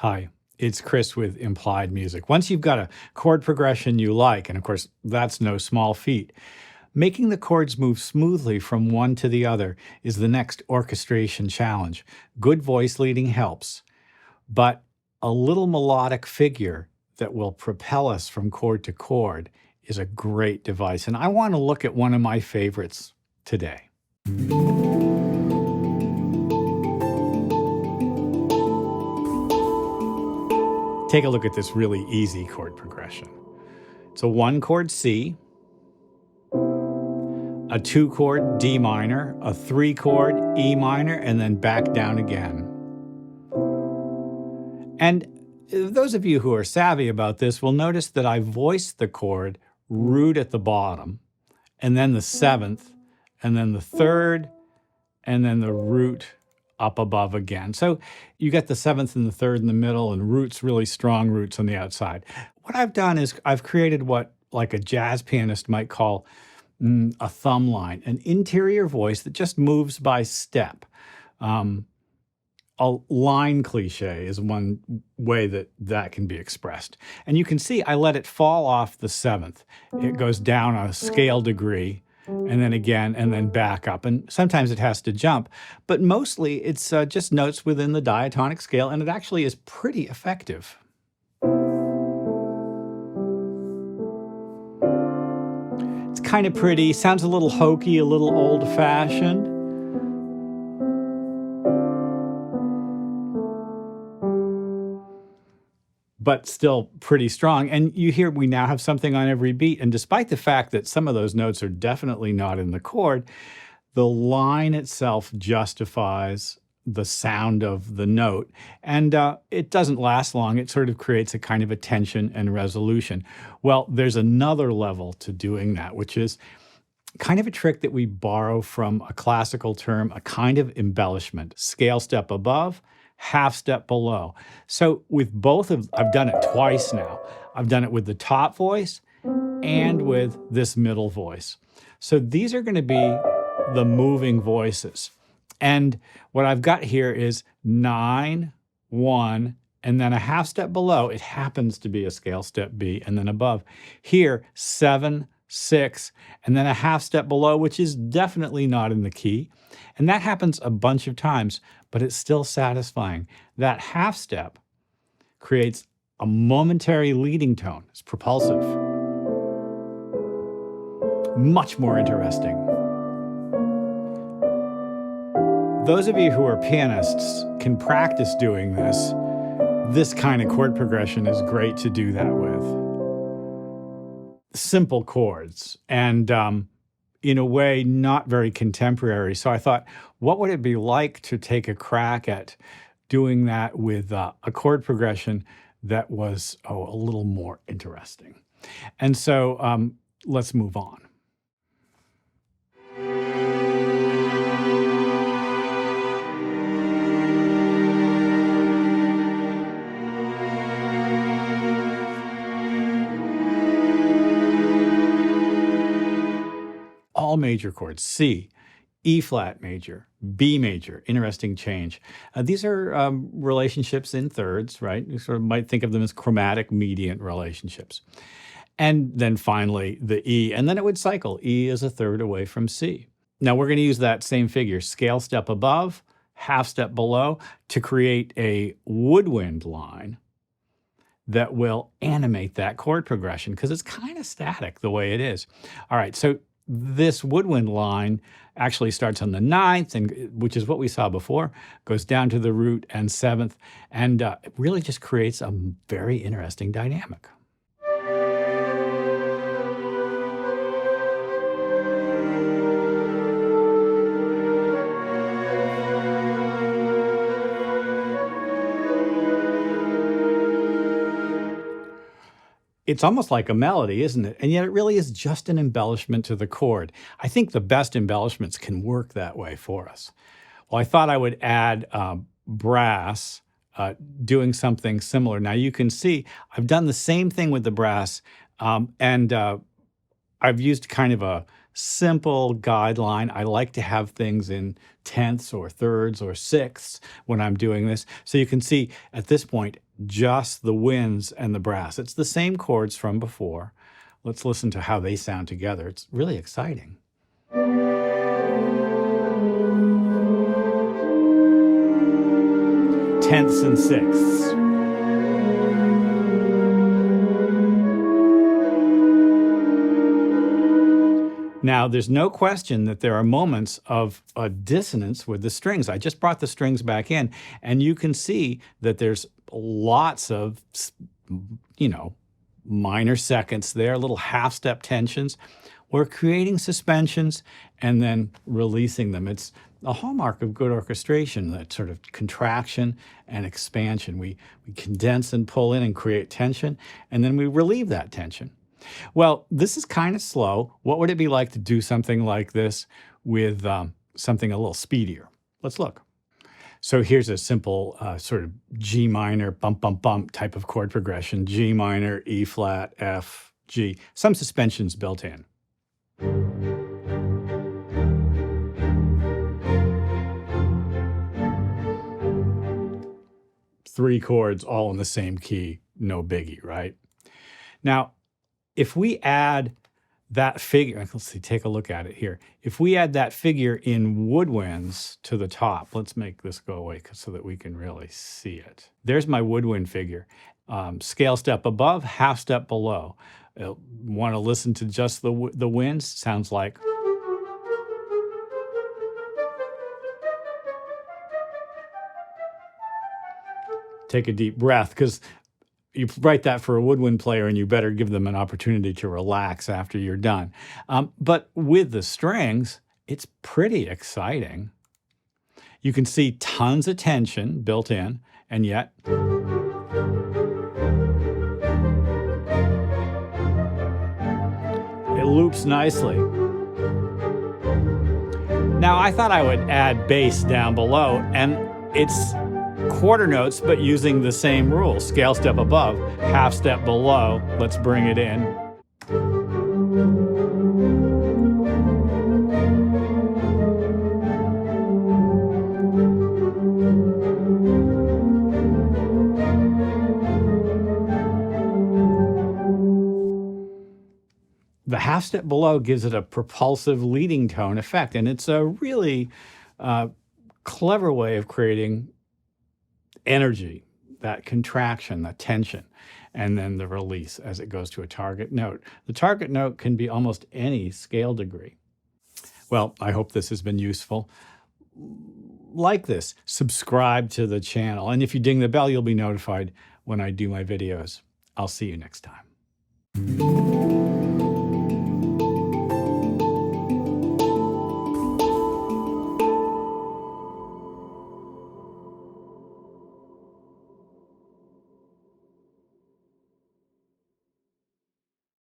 Hi, it's Chris with Implied Music. Once you've got a chord progression you like, and of course, that's no small feat, making the chords move smoothly from one to the other is the next orchestration challenge. Good voice leading helps, but a little melodic figure that will propel us from chord to chord is a great device. And I want to look at one of my favorites today. Take a look at this really easy chord progression. It's a 1-chord C, a 2-chord D minor, a 3-chord E minor, and then back down again. And those of you who are savvy about this will notice that I voiced the chord root at the bottom, and then the 7th, and then the 3rd, and then the root up above again. So you get the 7th and the 3rd in the middle and roots, really strong roots on the outside. What I've done is I've created what like a jazz pianist might call a thumb line, an interior voice that just moves by step. A line cliche is one way that can be expressed. And you can see I let it fall off the 7th. It goes down a scale degree, and then again, and then back up. And sometimes it has to jump, but mostly it's just notes within the diatonic scale, and it actually is pretty effective. It's kind of pretty, sounds a little hokey, a little old-fashioned. But still pretty strong. And you hear we now have something on every beat. And despite the fact that some of those notes are definitely not in the chord, the line itself justifies the sound of the note. And it doesn't last long. It sort of creates a kind of a tension and resolution. Well, there's another level to doing that, which is kind of a trick that we borrow from a classical term, a kind of embellishment. Scale step above, half step below. So with both of, I've done it twice now. I've done it with the top voice and with this middle voice. So these are going to be the moving voices. And what I've got here is 9, 1, and then a half step below. It happens to be a scale step B, and then above. Here, 7, 6, and then a half step below, which is definitely not in the key. And that happens a bunch of times, but it's still satisfying. That half step creates a momentary leading tone. It's propulsive. Much more interesting. Those of you who are pianists can practice doing this. This kind of chord progression is great to do that with. Simple chords and in a way not very contemporary. So I thought, what would it be like to take a crack at doing that with a chord progression that was a little more interesting? And so let's move on. All major chords, C, E flat major, B major, interesting change. These are relationships in thirds, right? You sort of might think of them as chromatic mediant relationships. And then finally the E, and then it would cycle. E is a third away from C. Now we're going to use that same figure, scale step above, half step below, to create a woodwind line that will animate that chord progression because it's kind of static the way it is. All right, so this woodwind line actually starts on the 9th, and which is what we saw before, goes down to the root and 7th, and it really just creates a very interesting dynamic. It's almost like a melody, isn't it? And yet it really is just an embellishment to the chord. I think the best embellishments can work that way for us. Well, I thought I would add brass doing something similar. Now you can see I've done the same thing with the brass, and I've used kind of a simple guideline. I like to have things in tenths or thirds or sixths when I'm doing this. So you can see at this point, just the winds and the brass. It's the same chords from before. Let's listen to how they sound together. It's really exciting. Tenths and sixths. Now, there's no question that there are moments of a dissonance with the strings. I just brought the strings back in, and you can see that there's lots of, minor seconds there, little half-step tensions. We're creating suspensions and then releasing them. It's a hallmark of good orchestration, that sort of contraction and expansion. We condense and pull in and create tension, and then we relieve that tension. Well, this is kind of slow. What would it be like to do something like this with something a little speedier? Let's look. So here's a simple sort of G minor bump, bump, bump type of chord progression. G minor, E flat, F, G. Some suspensions built in. Three chords all in the same key, no biggie, right? Now, if we add that figure, let's see, take a look at it here. If we add that figure in woodwinds to the top, let's make this go away so that we can really see it. There's my woodwind figure. Scale step above, half step below. Want to listen to just the winds? Sounds like. Take a deep breath, because you write that for a woodwind player and you better give them an opportunity to relax after you're done. But with the strings, it's pretty exciting. You can see tons of tension built in, and yet it loops nicely. Now, I thought I would add bass down below, and it's quarter notes, but using the same rule. Scale step above, half step below. Let's bring it in. The half step below gives it a propulsive leading tone effect, and it's a really clever way of creating energy, that contraction, that tension, and then the release as it goes to a target note. The target note can be almost any scale degree. Well, I hope this has been useful. Like this, subscribe to the channel, and if you ding the bell, you'll be notified when I do my videos. I'll see you next time.